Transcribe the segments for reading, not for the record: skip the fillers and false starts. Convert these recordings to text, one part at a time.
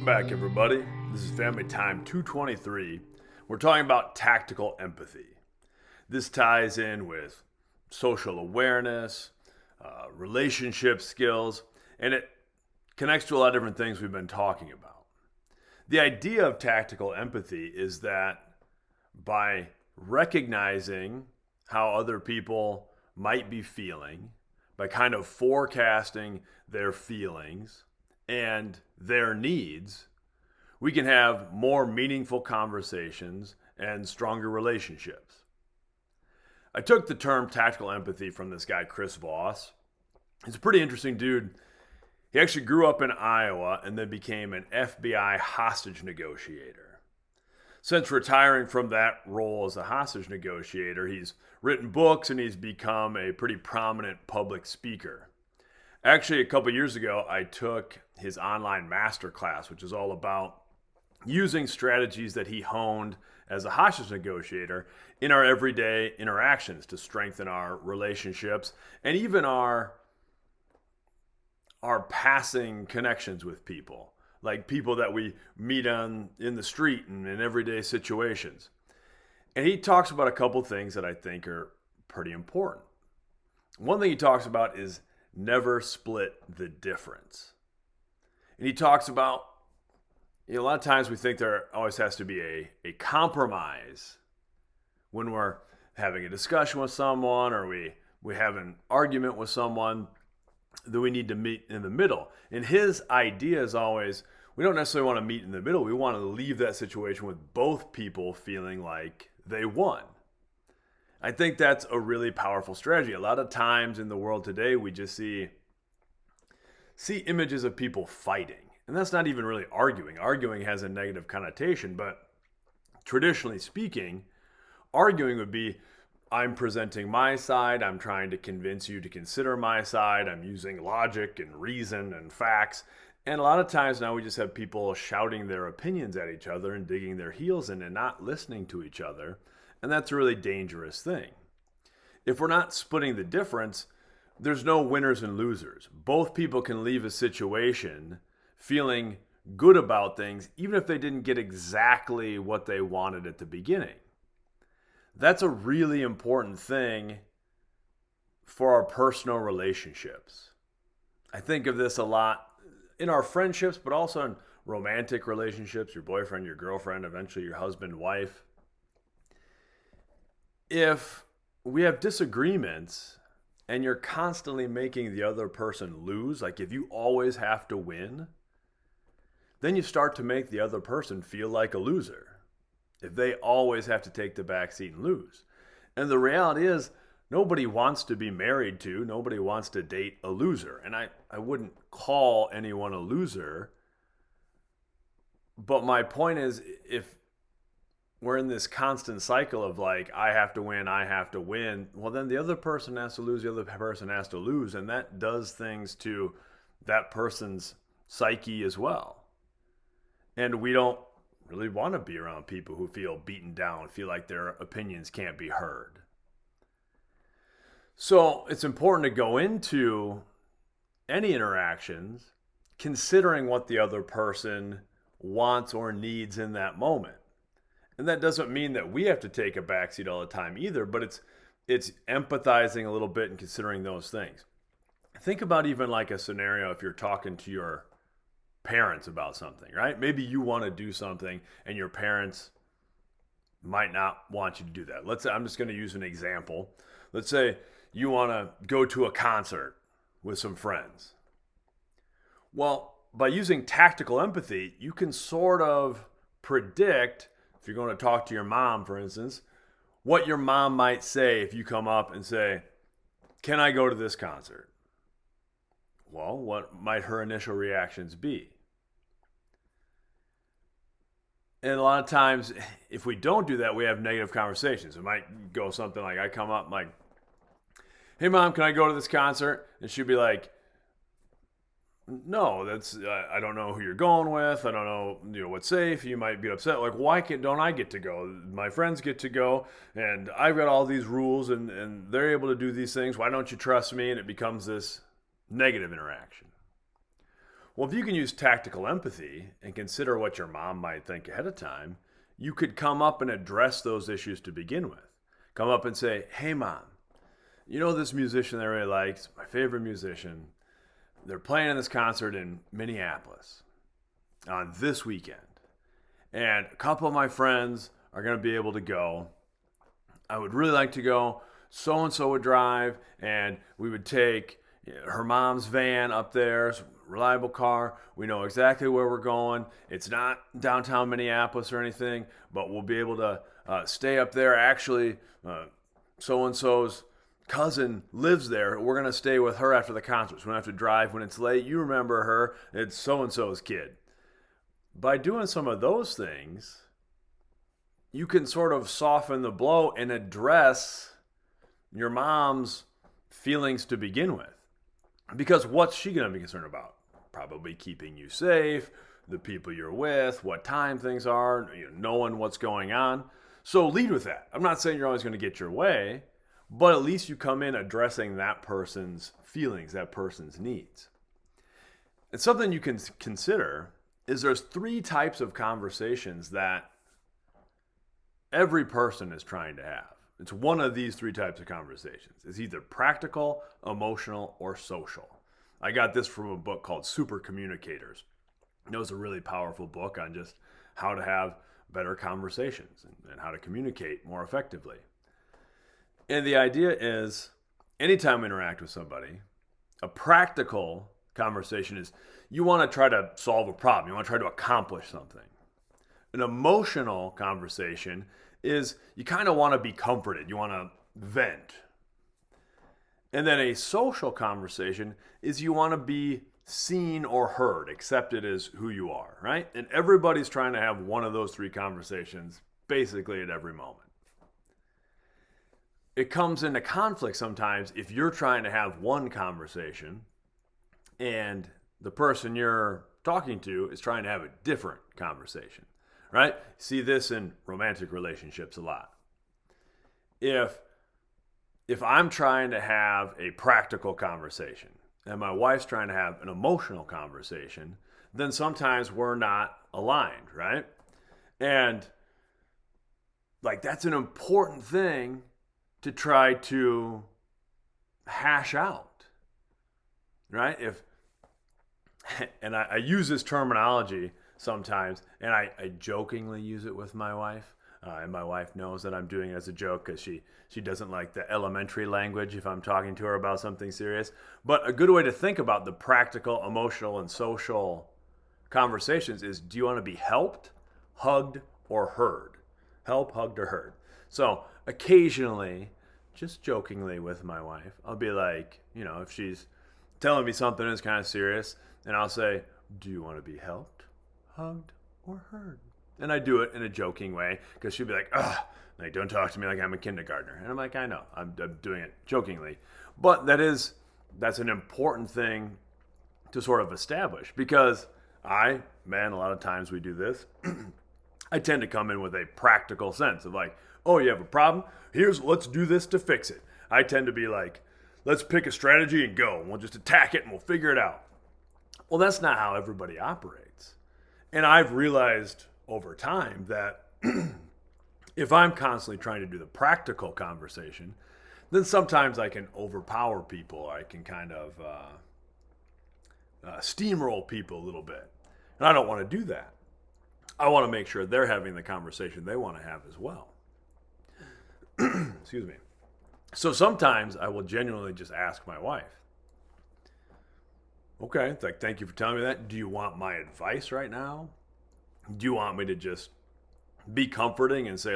back, everybody. This is Family Time 223. We're talking about tactical empathy. This ties in with social awareness, relationship skills, and it connects to a lot of different things we've been talking about. The idea of tactical empathy is that by recognizing how other people might be feeling, by kind of forecasting their feelings and their needs, we can have more meaningful conversations and stronger relationships. I took the term tactical empathy from this guy, Chris Voss. He's a pretty interesting dude. He actually grew up in Iowa and then became an FBI hostage negotiator. Since retiring from that role as a hostage negotiator, he's written books and he's become a pretty prominent public speaker. Actually, a couple years ago, I took his online masterclass, which is all about using strategies that he honed as a hostage negotiator in our everyday interactions to strengthen our relationships and even our passing connections with people, like people that we meet in the street and in everyday situations. And he talks about a couple things that I think are pretty important. One thing he talks about is never split the difference. And he talks about, a lot of times we think there always has to be a compromise when we're having a discussion with someone or we have an argument with someone, that we need to meet in the middle. And his idea is always, we don't necessarily want to meet in the middle. We want to leave that situation with both people feeling like they won. I think that's a really powerful strategy. A lot of times in the world today, we just see images of people fighting. And that's not even really arguing. Arguing has a negative connotation, but traditionally speaking, arguing would be, I'm presenting my side, I'm trying to convince you to consider my side, I'm using logic and reason and facts. And a lot of times now we just have people shouting their opinions at each other and digging their heels in and not listening to each other. And that's a really dangerous thing. If we're not splitting the difference, there's no winners and losers. Both people can leave a situation feeling good about things, even if they didn't get exactly what they wanted at the beginning. That's a really important thing for our personal relationships. I think of this a lot in our friendships, but also in romantic relationships, your boyfriend, your girlfriend, eventually your husband, wife. If we have disagreements and you're constantly making the other person lose, like if you always have to win, then you start to make the other person feel like a loser. If they always have to take the back seat and lose. And the reality is, nobody wants to be married to, nobody wants to date a loser. And I wouldn't call anyone a loser. But my point is, if we're in this constant cycle of like, I have to win, well, then the other person has to lose, the other person has to lose. And that does things to that person's psyche as well. And we don't really want to be around people who feel beaten down, feel like their opinions can't be heard. So it's important to go into any interactions considering what the other person wants or needs in that moment. And that doesn't mean that we have to take a backseat all the time either, but it's empathizing a little bit and considering those things. Think about even like a scenario if you're talking to your parents about something, right? Maybe you want to do something and your parents might not want you to do that. Let's say, I'm just going to use an example. Let's say you want to go to a concert with some friends. Well, by using tactical empathy, you can sort of predict, if you're going to talk to your mom, for instance, what your mom might say if you come up and say, "Can I go to this concert?" Well, what might her initial reactions be? And a lot of times, if we don't do that, we have negative conversations. It might go something like, I come up, I'm like, "Hey, Mom, can I go to this concert?" And she'd be like, "No, I don't know who you're going with. I don't know, what's safe." You might be upset. Like, why don't I get to go? My friends get to go, and I've got all these rules, and they're able to do these things. Why don't you trust me? And it becomes this negative interaction. Well, if you can use tactical empathy and consider what your mom might think ahead of time, you could come up and address those issues to begin with. Come up and say, hey, mom, you know this musician that I really liked, my favorite musician, they're playing in this concert in Minneapolis on this weekend. And a couple of my friends are going to be able to go. I would really like to go. So-and-so would drive, and we would take her mom's van up there, reliable car. We know exactly where we're going. It's not downtown Minneapolis or anything, but we'll be able to stay up there. Actually, so-and-so's cousin lives there. We're going to stay with her after the concert. So we don't have to drive when it's late. You remember her. It's so-and-so's kid. By doing some of those things, you can sort of soften the blow and address your mom's feelings to begin with. Because what's she going to be concerned about? Probably keeping you safe, the people you're with, what time things are, knowing what's going on. So lead with that. I'm not saying you're always going to get your way, but at least you come in addressing that person's feelings, that person's needs. And something you can consider is there's 3 types of conversations that every person is trying to have. It's one of these 3 types of conversations. It's either practical, emotional, or social. I got this from a book called Super Communicators. It was a really powerful book on just how to have better conversations and how to communicate more effectively. And the idea is, anytime we interact with somebody, a practical conversation is you want to try to solve a problem. You want to try to accomplish something. An emotional conversation is you kind of want to be comforted. You want to vent. And then a social conversation is you want to be seen or heard, accepted as who you are, right? And everybody's trying to have one of those 3 conversations basically at every moment. It comes into conflict sometimes if you're trying to have one conversation and the person you're talking to is trying to have a different conversation, right? See this in romantic relationships a lot. If I'm trying to have a practical conversation and my wife's trying to have an emotional conversation, then sometimes we're not aligned, right? And that's an important thing to try to hash out, right? And I use this terminology sometimes, and I jokingly use it with my wife. And my wife knows that I'm doing it as a joke because she doesn't like the elementary language if I'm talking to her about something serious. But a good way to think about the practical, emotional, and social conversations is, do you want to be helped, hugged, or heard? Help, hugged, or heard. So occasionally, just jokingly with my wife, I'll be like, if she's telling me something that's kind of serious, and I'll say, do you want to be helped, hugged, or heard? And I do it in a joking way because she'll be like, don't talk to me like I'm a kindergartner. And I'm like, I know, I'm doing it jokingly. But that's an important thing to sort of establish because a lot of times we do this. I tend to come in with a practical sense of you have a problem? Let's do this to fix it. I tend to be like, let's pick a strategy and go. And we'll just attack it and we'll figure it out. Well, that's not how everybody operates. And I've realized over time that if I'm constantly trying to do the practical conversation, then sometimes I can overpower people. I can kind of steamroll people a little bit. And I don't want to do that. I want to make sure they're having the conversation they want to have as well. Excuse me. So sometimes I will genuinely just ask my wife, okay, thank you for telling me that. Do you want my advice right now? Do you want me to just be comforting and say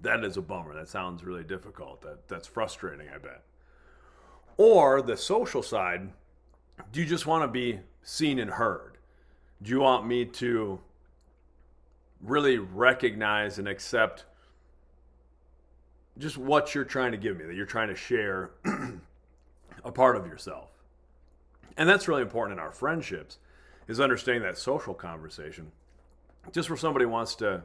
that is a bummer. That sounds really difficult. That's frustrating, I bet. Or the social side, do you just want to be seen and heard? Do you want me to really recognize and accept just what you're trying to give me, that you're trying to share a part of yourself? And that's really important in our friendships, is understanding that social conversation, just where somebody wants to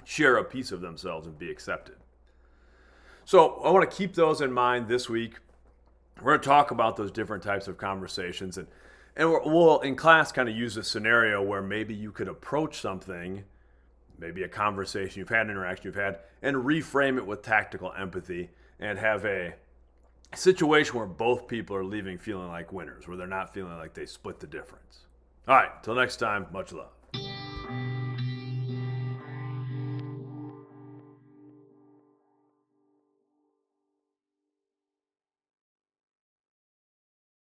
share a piece of themselves and be accepted. So I want to keep those in mind this week. We're going to talk about those different types of conversations. And we'll, in class, kind of use a scenario where maybe you could approach something, maybe a conversation you've had, an interaction you've had, and reframe it with tactical empathy and have a situation where both people are leaving feeling like winners, where they're not feeling like they split the difference. All right, till next time, much love.